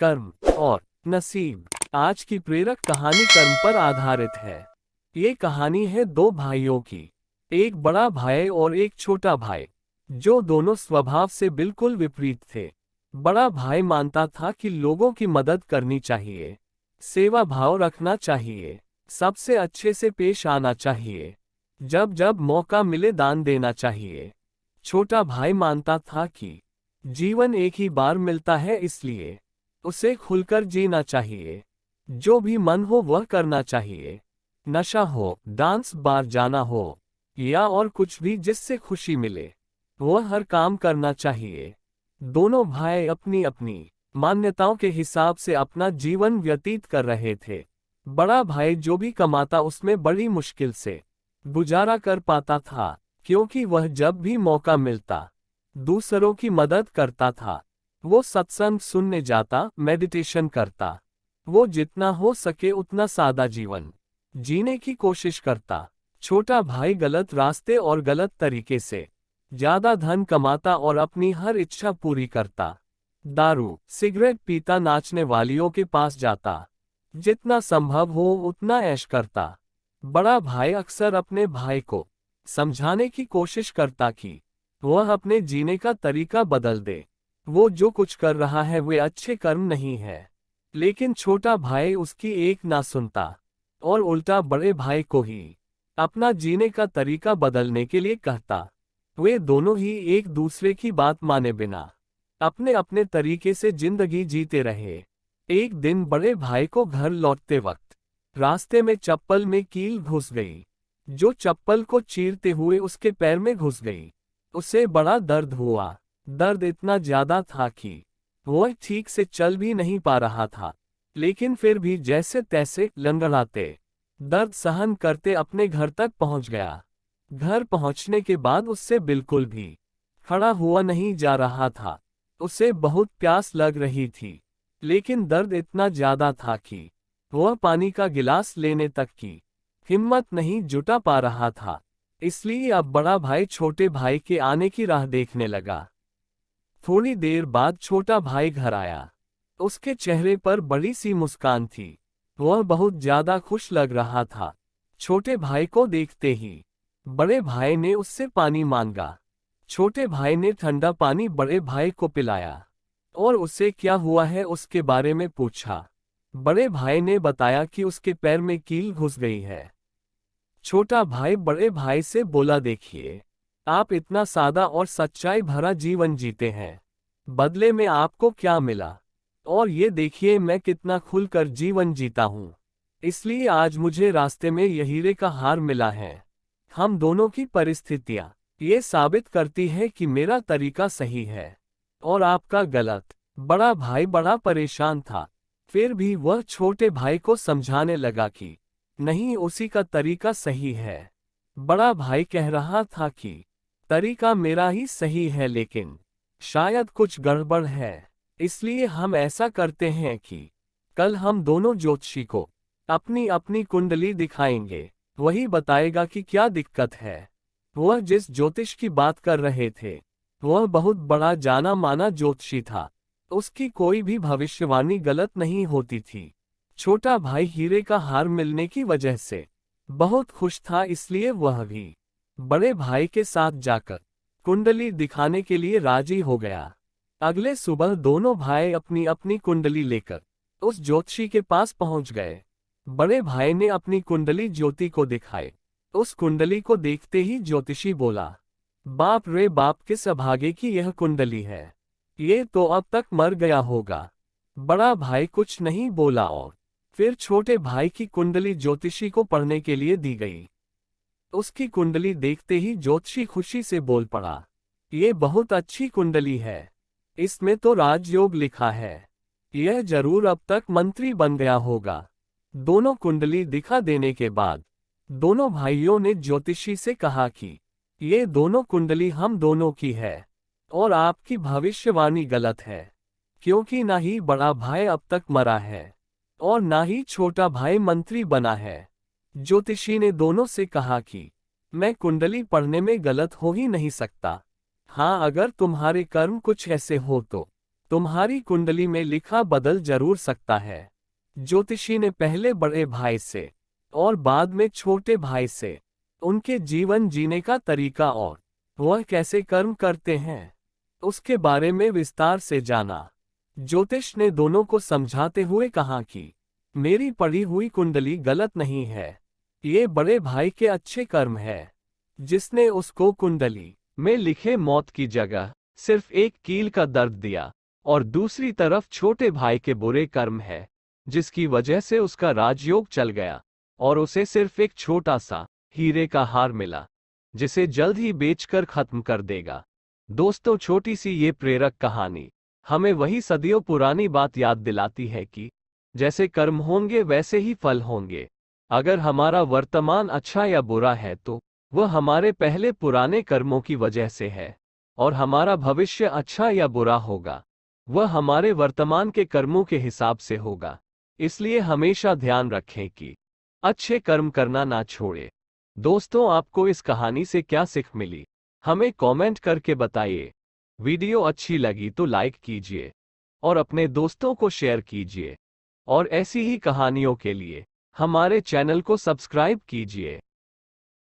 कर्म और नसीब। आज की प्रेरक कहानी कर्म पर आधारित है। ये कहानी है दो भाइयों की, एक बड़ा भाई और एक छोटा भाई, जो दोनों स्वभाव से बिल्कुल विपरीत थे। बड़ा भाई मानता था कि लोगों की मदद करनी चाहिए, सेवा भाव रखना चाहिए, सबसे अच्छे से पेश आना चाहिए, जब जब मौका मिले दान देना चाहिए। छोटा भाई मानता था कि जीवन एक ही बार मिलता है, इसलिए उसे खुलकर जीना चाहिए। जो भी मन हो वह करना चाहिए, नशा हो, डांस बार जाना हो या और कुछ भी जिससे खुशी मिले, वह हर काम करना चाहिए। दोनों भाई अपनी अपनी मान्यताओं के हिसाब से अपना जीवन व्यतीत कर रहे थे। बड़ा भाई जो भी कमाता उसमें बड़ी मुश्किल से गुजारा कर पाता था, क्योंकि वह जब भी मौका मिलता दूसरों की मदद करता था। वो सत्संग सुनने जाता, मेडिटेशन करता। वो जितना हो सके उतना सादा जीवन जीने की कोशिश करता। छोटा भाई गलत रास्ते और गलत तरीके से ज्यादा धन कमाता और अपनी हर इच्छा पूरी करता। दारू सिगरेट पीता, नाचने वालियों के पास जाता, जितना संभव हो उतना ऐश करता। बड़ा भाई अक्सर अपने भाई को समझाने की कोशिश करता कि वह अपने जीने का तरीका बदल दे। वो जो कुछ कर रहा है वे अच्छे कर्म नहीं है, लेकिन छोटा भाई उसकी एक ना सुनता और उल्टा बड़े भाई को ही अपना जीने का तरीका बदलने के लिए कहता। वे दोनों ही एक दूसरे की बात माने बिना अपने अपने तरीके से जिंदगी जीते रहे। एक दिन बड़े भाई को घर लौटते वक्त रास्ते में चप्पल में कील घुस गई, जो चप्पल को चीरते हुए उसके पैर में घुस गई। उसे बड़ा दर्द हुआ। दर्द इतना ज्यादा था कि वह ठीक से चल भी नहीं पा रहा था, लेकिन फिर भी जैसे तैसे लंगड़ाते दर्द सहन करते अपने घर तक पहुंच गया। घर पहुंचने के बाद उससे बिल्कुल भी खड़ा हुआ नहीं जा रहा था। उसे बहुत प्यास लग रही थी, लेकिन दर्द इतना ज्यादा था कि वह पानी का गिलास लेने तक की हिम्मत नहीं जुटा पा रहा था। इसलिए अब बड़ा भाई छोटे भाई के आने की राह देखने लगा। थोड़ी देर बाद छोटा भाई घर आया। उसके चेहरे पर बड़ी सी मुस्कान थी। वह बहुत ज्यादा खुश लग रहा था। छोटे भाई को देखते ही बड़े भाई ने उससे पानी मांगा। छोटे भाई ने ठंडा पानी बड़े भाई को पिलाया और उससे क्या हुआ है उसके बारे में पूछा। बड़े भाई ने बताया कि उसके पैर में कील घुस गई है। छोटा भाई बड़े भाई से बोला, देखिए, आप इतना सादा और सच्चाई भरा जीवन जीते हैं, बदले में आपको क्या मिला? और ये देखिए मैं कितना खुलकर जीवन जीता हूँ। इसलिए आज मुझे रास्ते में यह हीरे का हार मिला है। हम दोनों की परिस्थितियाँ ये साबित करती है कि मेरा तरीका सही है और आपका गलत। बड़ा भाई बड़ा परेशान था, फिर भी वह छोटे भाई को समझाने लगा कि नहीं, उसी का तरीका सही है। बड़ा भाई कह रहा था कि तरीका मेरा ही सही है, लेकिन शायद कुछ गड़बड़ है। इसलिए हम ऐसा करते हैं कि कल हम दोनों ज्योतिषी को अपनी अपनी कुंडली दिखाएंगे। वही बताएगा कि क्या दिक्कत है। वह जिस ज्योतिष की बात कर रहे थे वह बहुत बड़ा जाना माना ज्योतिषी था। उसकी कोई भी भविष्यवाणी गलत नहीं होती थी। छोटा भाई हीरे का हार मिलने की वजह से बहुत खुश था, इसलिए वह भी बड़े भाई के साथ जाकर कुंडली दिखाने के लिए राजी हो गया। अगले सुबह दोनों भाई अपनी अपनी कुंडली लेकर उस ज्योतिषी के पास पहुंच गए। बड़े भाई ने अपनी कुंडली ज्योति को दिखाई। उस कुंडली को देखते ही ज्योतिषी बोला, बाप रे बाप, किस अभागे की यह कुंडली है, ये तो अब तक मर गया होगा। बड़ा भाई कुछ नहीं बोला और फिर छोटे भाई की कुंडली ज्योतिषी को पढ़ने के लिए दी गई। उसकी कुंडली देखते ही ज्योतिषी खुशी से बोल पड़ा, ये बहुत अच्छी कुंडली है, इसमें तो राजयोग लिखा है, यह जरूर अब तक मंत्री बन गया होगा। दोनों कुंडली दिखा देने के बाद दोनों भाइयों ने ज्योतिषी से कहा कि ये दोनों कुंडली हम दोनों की है और आपकी भविष्यवाणी गलत है, क्योंकि ना ही बड़ा भाई अब तक मरा है और ना ही छोटा भाई मंत्री बना है। ज्योतिषी ने दोनों से कहा कि मैं कुंडली पढ़ने में गलत हो ही नहीं सकता। हाँ, अगर तुम्हारे कर्म कुछ ऐसे हो तो तुम्हारी कुंडली में लिखा बदल जरूर सकता है। ज्योतिषी ने पहले बड़े भाई से और बाद में छोटे भाई से उनके जीवन जीने का तरीका और वह कैसे कर्म करते हैं उसके बारे में विस्तार से जाना। ज्योतिष ने दोनों को समझाते हुए कहा कि मेरी पढ़ी हुई कुंडली गलत नहीं है, ये बड़े भाई के अच्छे कर्म है जिसने उसको कुंडली में लिखे मौत की जगह सिर्फ एक कील का दर्द दिया, और दूसरी तरफ छोटे भाई के बुरे कर्म है जिसकी वजह से उसका राजयोग चल गया और उसे सिर्फ एक छोटा सा हीरे का हार मिला जिसे जल्द ही बेचकर खत्म कर देगा। दोस्तों, छोटी सी ये प्रेरक कहानी हमें वही सदियों पुरानी बात याद दिलाती है कि जैसे कर्म होंगे वैसे ही फल होंगे। अगर हमारा वर्तमान अच्छा या बुरा है तो वह हमारे पहले पुराने कर्मों की वजह से है, और हमारा भविष्य अच्छा या बुरा होगा वह हमारे वर्तमान के कर्मों के हिसाब से होगा। इसलिए हमेशा ध्यान रखें कि अच्छे कर्म करना ना छोड़े। दोस्तों, आपको इस कहानी से क्या सीख मिली हमें कमेंट करके बताइए। वीडियो अच्छी लगी तो लाइक कीजिए और अपने दोस्तों को शेयर कीजिए, और ऐसी ही कहानियों के लिए हमारे चैनल को सब्सक्राइब कीजिए।